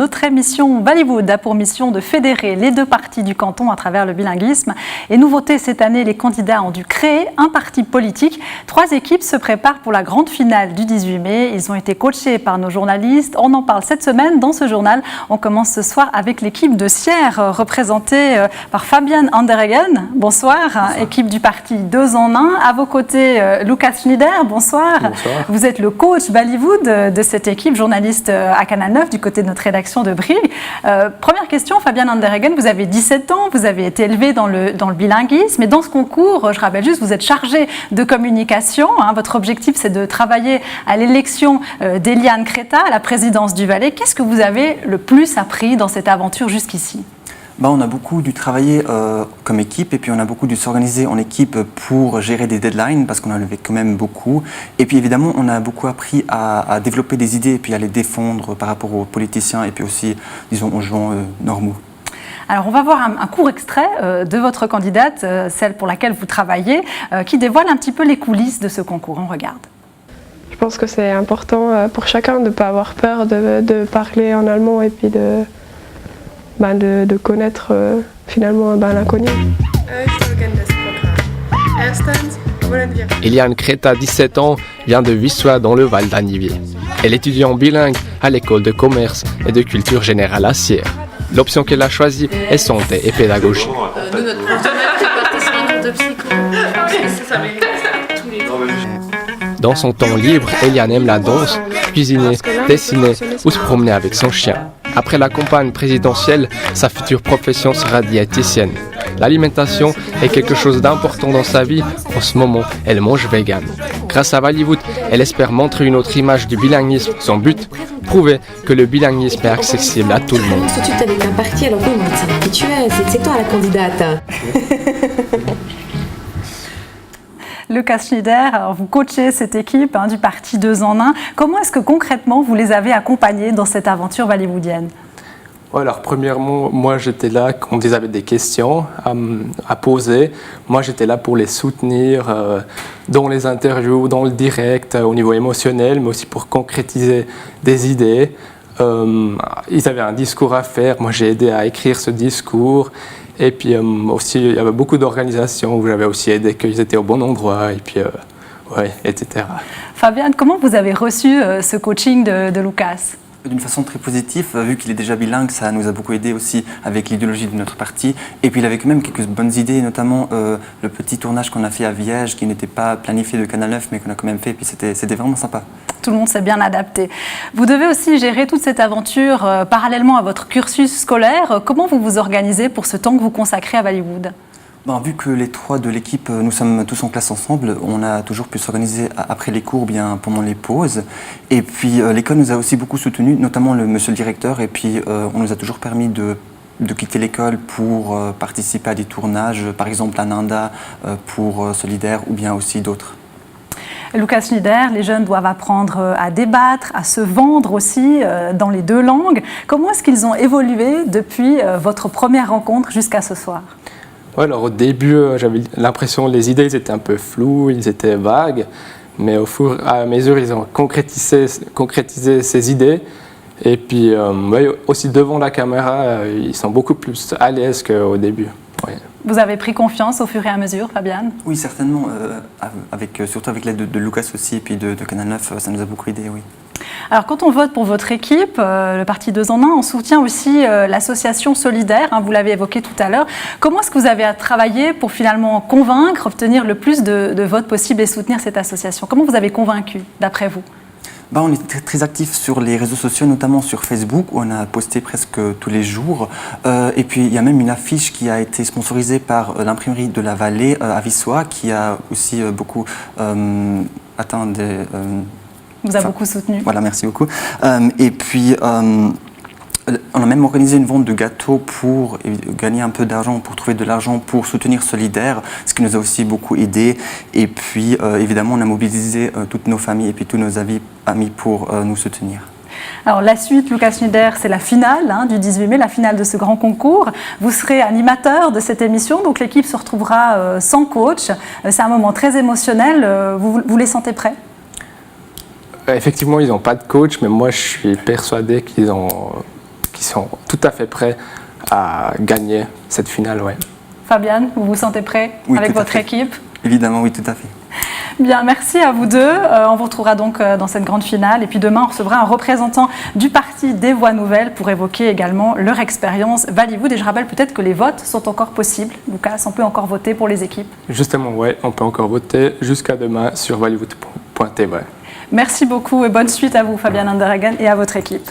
Notre émission Bollywood a pour mission de fédérer les deux partis du canton à travers le bilinguisme. Et nouveauté cette année, les candidats ont dû créer un parti politique. 3 équipes se préparent pour la grande finale du 18 mai. Ils ont été coachés par nos journalistes. On en parle cette semaine dans ce journal. On commence ce soir avec l'équipe de Sierre, représentée par Fabian Andereggen. Bonsoir. Équipe du parti 2 en 1. À vos côtés, Lucas Schneider. Bonsoir. Bonsoir. Vous êtes le coach Bollywood de cette équipe, journaliste à Canal 9 du côté de notre rédaction de Brive. Première question, Fabian Andereggen, vous avez 17 ans, vous avez été élevé dans le bilinguisme et dans ce concours, je rappelle juste, vous êtes chargé de communication. Votre objectif, c'est de travailler à l'élection d'Eliane Kreta à la présidence du Valais. Qu'est-ce que vous avez le plus appris dans cette aventure jusqu'ici ? On a beaucoup dû travailler comme équipe et puis on a beaucoup dû s'organiser en équipe pour gérer des deadlines parce qu'on en avait quand même beaucoup. Et puis évidemment, on a beaucoup appris à développer des idées et puis à les défendre par rapport aux politiciens et puis aussi, disons, aux gens normaux. Alors, on va voir un court extrait de votre candidate, celle pour laquelle vous travaillez, qui dévoile un petit peu les coulisses de ce concours. On regarde. Je pense que c'est important pour chacun de ne pas avoir peur de parler en allemand et puis de connaître finalement l'inconnu. Eliane Kreta, 17 ans, vient de Wisła dans le Val d'Anivier. Elle étudie en bilingue à l'école de commerce et de culture générale à Sierre. L'option qu'elle a choisie est santé et pédagogie. Notre prof de maths prépare tes séminaires de psycho. Dans son temps libre, Eliane aime la danse, cuisiner, dessiner ou se promener avec son chien. Après la campagne présidentielle, sa future profession sera diététicienne. L'alimentation est quelque chose d'important dans sa vie. En ce moment, elle mange vegan. Grâce à Bollywood, elle espère montrer une autre image du bilinguisme. Son but, prouver que le bilinguisme est accessible à tout le monde. Tout de suite avec un parti, alors oui, on va savoir qui tu es, c'est toi la candidate. Lucas Schneider, alors vous coachez cette équipe du parti 2 en 1. Comment est-ce que concrètement vous les avez accompagnés dans cette aventure bollywoodienne ? Alors premièrement, moi j'étais là quand ils avaient des questions à poser. Moi j'étais là pour les soutenir dans les interviews, dans le direct, au niveau émotionnel, mais aussi pour concrétiser des idées. Ils avaient un discours à faire, moi j'ai aidé à écrire ce discours. Et puis aussi, il y avait beaucoup d'organisations où j'avais aussi aidé qu'ils étaient au bon endroit, et puis, etc. Fabiane, comment vous avez reçu ce coaching de Lucas ? D'une façon très positive, vu qu'il est déjà bilingue, ça nous a beaucoup aidé aussi avec l'idéologie de notre parti. Et puis il avait quand même quelques bonnes idées, notamment le petit tournage qu'on a fait à Viège, qui n'était pas planifié de Canal 9, mais qu'on a quand même fait, et puis c'était vraiment sympa. Tout le monde s'est bien adapté. Vous devez aussi gérer toute cette aventure parallèlement à votre cursus scolaire. Comment vous vous organisez pour ce temps que vous consacrez à Bollywood ? Vu que les 3 de l'équipe, nous sommes tous en classe ensemble, on a toujours pu s'organiser après les cours, bien pendant les pauses. Et puis l'école nous a aussi beaucoup soutenus, notamment monsieur le directeur. Et puis on nous a toujours permis de quitter l'école pour participer à des tournages, par exemple à Nanda pour Solidaire ou bien aussi d'autres. Lucas Schneider, les jeunes doivent apprendre à débattre, à se vendre aussi dans les 2 langues. Comment est-ce qu'ils ont évolué depuis votre première rencontre jusqu'à ce soir ? Alors au début, j'avais l'impression que les idées étaient un peu floues, ils étaient vagues, mais au fur et à mesure, ils ont concrétisé ces idées. Et puis aussi devant la caméra, ils sont beaucoup plus à l'aise qu'au début. Ouais. Vous avez pris confiance au fur et à mesure, Fabiane ? Oui, certainement, surtout avec l'aide de Lucas aussi et puis de Canal 9, ça nous a beaucoup aidé, oui. Alors, quand on vote pour votre équipe, le parti 2 en 1, on soutient aussi l'association Solidaire, vous l'avez évoqué tout à l'heure. Comment est-ce que vous avez travaillé pour finalement convaincre, obtenir le plus de votes possible et soutenir cette association ? Comment vous avez convaincu, d'après vous ? On est très actifs sur les réseaux sociaux, notamment sur Facebook, où on a posté presque tous les jours. Et puis, il y a même une affiche qui a été sponsorisée par l'imprimerie de la Vallée à Wisła, qui a aussi beaucoup atteint des... vous a beaucoup soutenu. Voilà, merci beaucoup. Et puis, on a même organisé une vente de gâteaux pour gagner un peu d'argent, pour trouver de l'argent pour soutenir Solidaire, ce qui nous a aussi beaucoup aidé. Et puis, évidemment, on a mobilisé toutes nos familles et puis tous nos amis pour nous soutenir. Alors la suite, Lucas Schneider, c'est la finale du 18 mai, la finale de ce grand concours. Vous serez animateur de cette émission, donc l'équipe se retrouvera sans coach. C'est un moment très émotionnel. Vous les sentez prêts ? Effectivement, ils n'ont pas de coach, mais moi je suis persuadé qu'ils qui sont tout à fait prêts à gagner cette finale. Ouais. Fabiane, vous vous sentez prêt Oui, avec tout à votre fait. équipe? Évidemment, oui, tout à fait. Bien, merci à vous deux. On vous retrouvera donc dans cette grande finale. Et puis demain, on recevra un représentant du parti des Voix Nouvelles pour évoquer également leur expérience Vallywood. Et je rappelle peut-être que les votes sont encore possibles. Lucas, on peut encore voter pour les équipes. Justement, ouais, on peut encore voter jusqu'à demain sur Vallywood.tv. Merci beaucoup et bonne suite à vous, Fabiane Anderhagen, et à votre équipe.